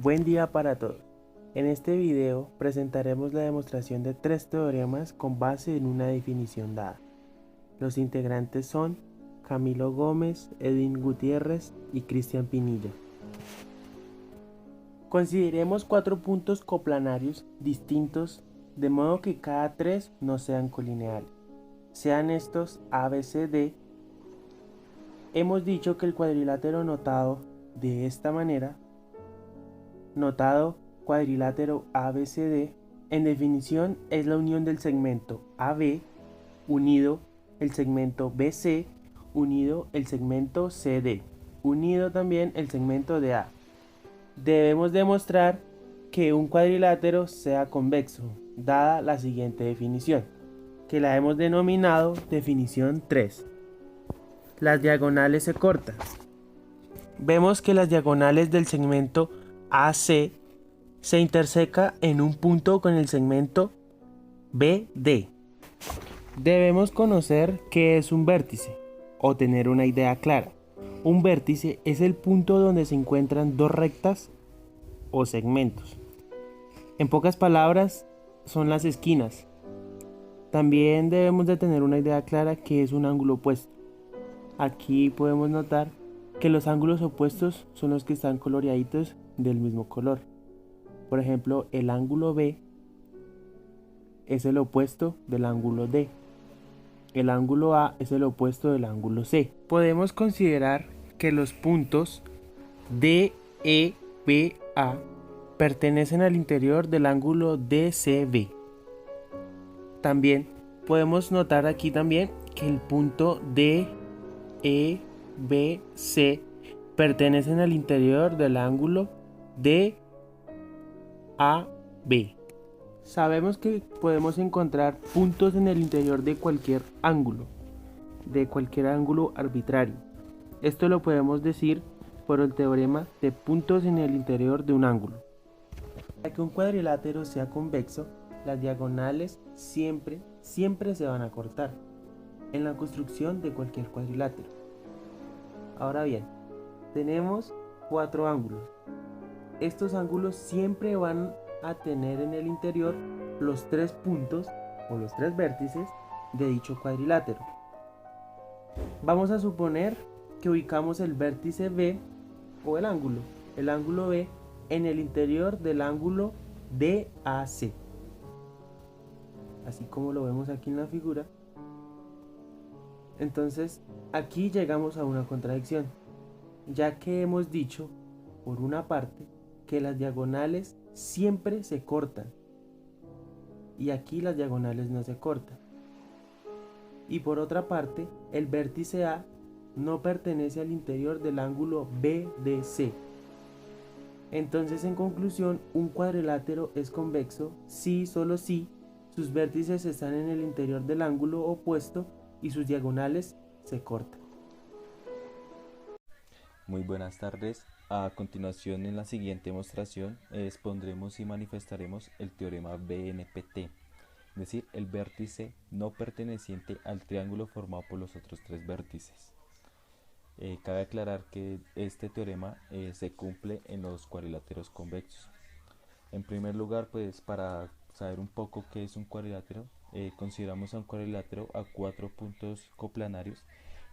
Buen día para todos. En este video presentaremos la demostración de 3 teoremas con base en una definición dada. Los integrantes son Camilo Gómez, Edwin Gutiérrez y Cristian Pinilla. Consideremos 4 puntos coplanarios distintos de modo que cada 3 no sean colineales. Sean estos A, B, C, D. Hemos dicho que el cuadrilátero notado de esta manera, notado cuadrilátero ABCD, en definición es la unión del segmento AB unido el segmento BC unido el segmento CD, unido también el segmento de A. Debemos demostrar que un cuadrilátero sea convexo, dada la siguiente definición, que la hemos denominado definición 3. Las diagonales se cortan. Vemos que las diagonales del segmento AC se interseca en un punto con el segmento BD. Debemos conocer qué es un vértice o tener una idea clara. Un vértice es el punto donde se encuentran dos rectas o segmentos. En pocas palabras, son las esquinas. También debemos de tener una idea clara qué es un ángulo opuesto. Aquí podemos notar que los ángulos opuestos son los que están coloreaditos del mismo color. Por ejemplo, el ángulo B es el opuesto del ángulo D. El ángulo A es el opuesto del ángulo C. Podemos considerar que los puntos D, E, B, A pertenecen al interior del ángulo DCB. También podemos notar aquí también que el punto D, E, B, C pertenecen al interior del ángulo DAB. Sabemos que podemos encontrar puntos en el interior de cualquier ángulo arbitrario. Esto lo podemos decir por el teorema de puntos en el interior de un ángulo. Para que un cuadrilátero sea convexo, las diagonales siempre se van a cortar en la construcción de cualquier cuadrilátero. Ahora bien, tenemos 4 ángulos. Estos ángulos siempre van a tener en el interior los 3 puntos o los 3 vértices de dicho cuadrilátero. Vamos a suponer que ubicamos el vértice B o el ángulo B en el interior del ángulo DAC, así como lo vemos aquí en la figura. Entonces aquí llegamos a una contradicción, ya que hemos dicho por una parte que las diagonales siempre se cortan y aquí las diagonales no se cortan, y por otra parte el vértice A no pertenece al interior del ángulo BDC. Entonces, en conclusión, un cuadrilátero es convexo si, solo si, sus vértices están en el interior del ángulo opuesto y sus diagonales se cortan. Muy buenas tardes. A continuación, en la siguiente demostración, expondremos y manifestaremos el teorema BNPT, es decir, el vértice no perteneciente al triángulo formado por los otros 3 vértices. Cabe aclarar que este teorema se cumple en los cuadriláteros convexos. En primer lugar, pues para saber un poco qué es un cuadrilátero, consideramos a un cuadrilátero a 4 puntos coplanarios,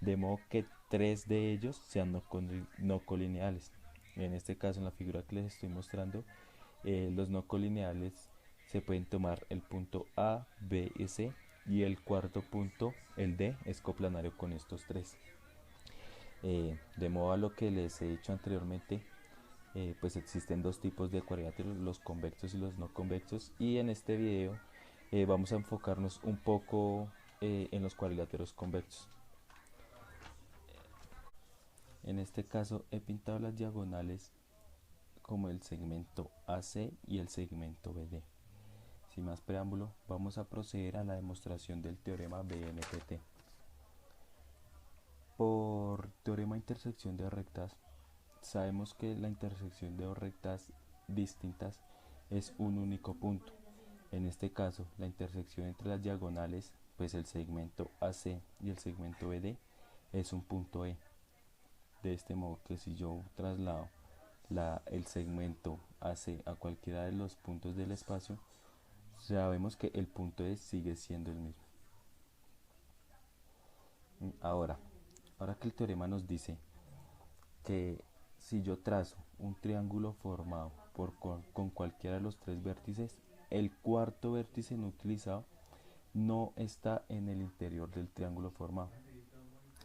de modo que 3 de ellos sean no colineales. En este caso, en la figura que les estoy mostrando, los no colineales se pueden tomar el punto A, B y C, y el cuarto punto, el D, es coplanario con estos 3. De modo a lo que les he dicho anteriormente, pues existen 2 tipos de cuadriláteros, los convexos y los no convexos, y en este video vamos a enfocarnos un poco en los cuadriláteros convexos. En este caso he pintado las diagonales como el segmento AC y el segmento BD. Sin más preámbulo, vamos a proceder a la demostración del teorema BNPT. Por teorema de intersección de rectas, sabemos que la intersección de 2 rectas distintas es un único punto. En este caso, la intersección entre las diagonales, pues el segmento AC y el segmento BD, es un punto E. De este modo que si yo traslado el segmento AC a cualquiera de los puntos del espacio, sabemos que el punto E sigue siendo el mismo. Ahora, ahora que el teorema nos dice que si yo trazo un triángulo formado con cualquiera de los tres vértices, el cuarto vértice no utilizado no está en el interior del triángulo formado.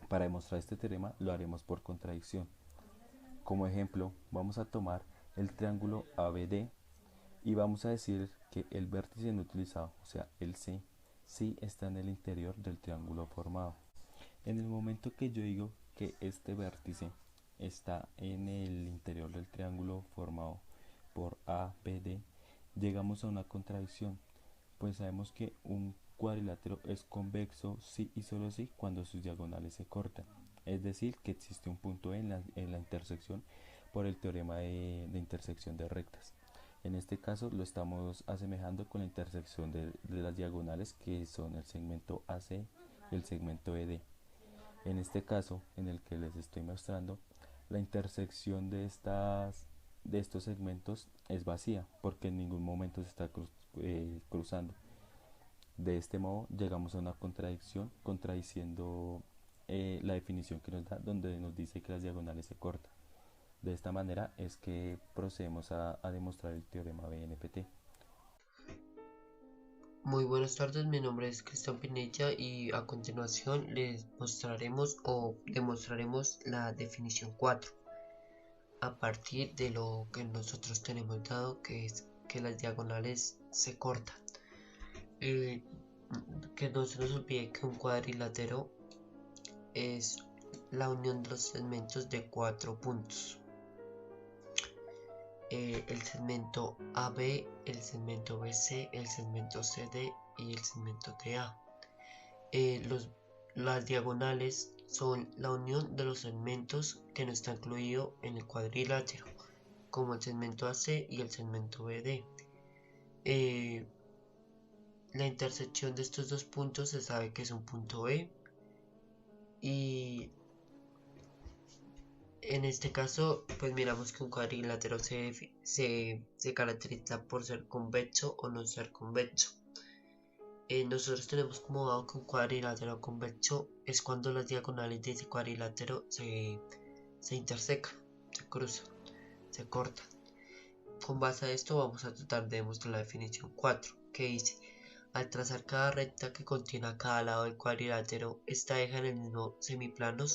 Para demostrar este teorema lo haremos por contradicción. Como ejemplo, vamos a tomar el triángulo ABD y vamos a decir que el vértice no utilizado, o sea, el C, sí está en el interior del triángulo formado. En el momento que yo digo que este vértice está en el interior del triángulo formado por ABD, llegamos a una contradicción, pues sabemos que un cuadrilátero es convexo sí y solo sí cuando sus diagonales se cortan. Es decir, que existe un punto E en la intersección por el teorema de intersección de rectas. En este caso lo estamos asemejando con la intersección de las diagonales que son el segmento AC y el segmento ED. En este caso, en el que les estoy mostrando, la intersección de estos segmentos es vacía porque en ningún momento se está cruzando. De este modo llegamos a una contradicción contradiciendo la definición que nos da, donde nos dice que las diagonales se cortan. De esta manera es que procedemos a demostrar el teorema BNPT. Muy buenas tardes, mi nombre es Cristian Pinilla y a continuación les mostraremos o demostraremos la definición 4 a partir de lo que nosotros tenemos dado, que es que las diagonales se cortan. Que no se nos olvide que un cuadrilátero es la unión de los segmentos de 4 puntos. El segmento AB, el segmento BC, el segmento CD y el segmento TA. Las diagonales son la unión de los segmentos que no está incluido en el cuadrilátero, como el segmento AC y el segmento BD. La intersección de estos dos puntos se sabe que es un punto E, y en este caso pues miramos que un cuadrilátero se caracteriza por ser convexo o no ser convexo. Nosotros tenemos como dado que un cuadrilátero convexo es cuando las diagonales de ese cuadrilátero se intersecan, se cruzan, se cortan. Con base a esto vamos a tratar de demostrar la definición 4, que dice: al trazar cada recta que contiene a cada lado del cuadrilátero, esta deja en el mismo semiplano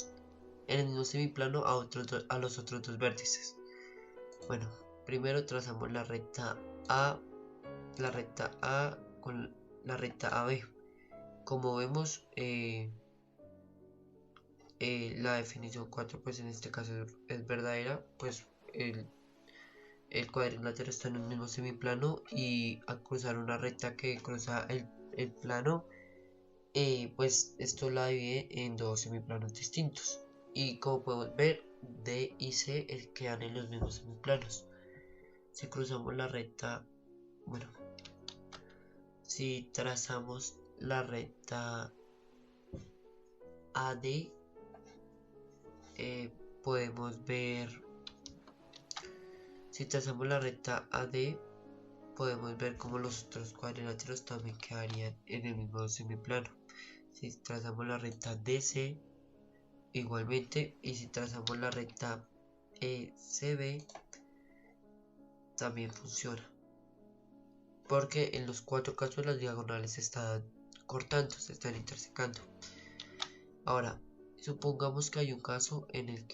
a los otros dos vértices. Bueno, primero trazamos la recta A con la recta AB. Como vemos, la definición 4 pues en este caso es verdadera, pues el cuadrilátero está en un mismo semiplano, y al cruzar una recta que cruza el plano, pues esto la divide en dos semiplanos distintos, y como podemos ver, D y C quedan en los mismos semiplanos. Si cruzamos la recta, bueno, si trazamos la recta AD, podemos ver, si trazamos la recta AD, podemos ver como los otros cuadriláteros también quedarían en el mismo semiplano. Si trazamos la recta DC, igualmente, y si trazamos la recta ECB, también funciona, porque en los cuatro casos las diagonales se están cortando, se están intersecando. Ahora, supongamos que hay un caso en el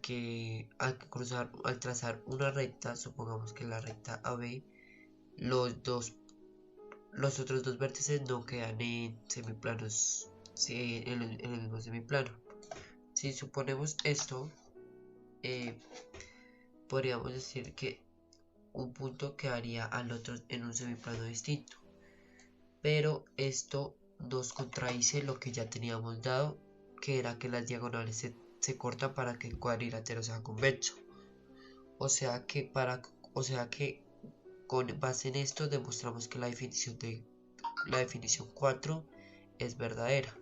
que al trazar una recta, supongamos que la recta AB, los otros dos vértices no quedan en semiplanos, en el mismo semiplano. Si suponemos esto, podríamos decir que un punto quedaría al otro en un semiplano distinto, pero esto nos contradice lo que ya teníamos dado, que era que las diagonales se cortan para que el cuadrilátero sea convexo. O sea que con base en esto demostramos que la definición 4 es verdadera.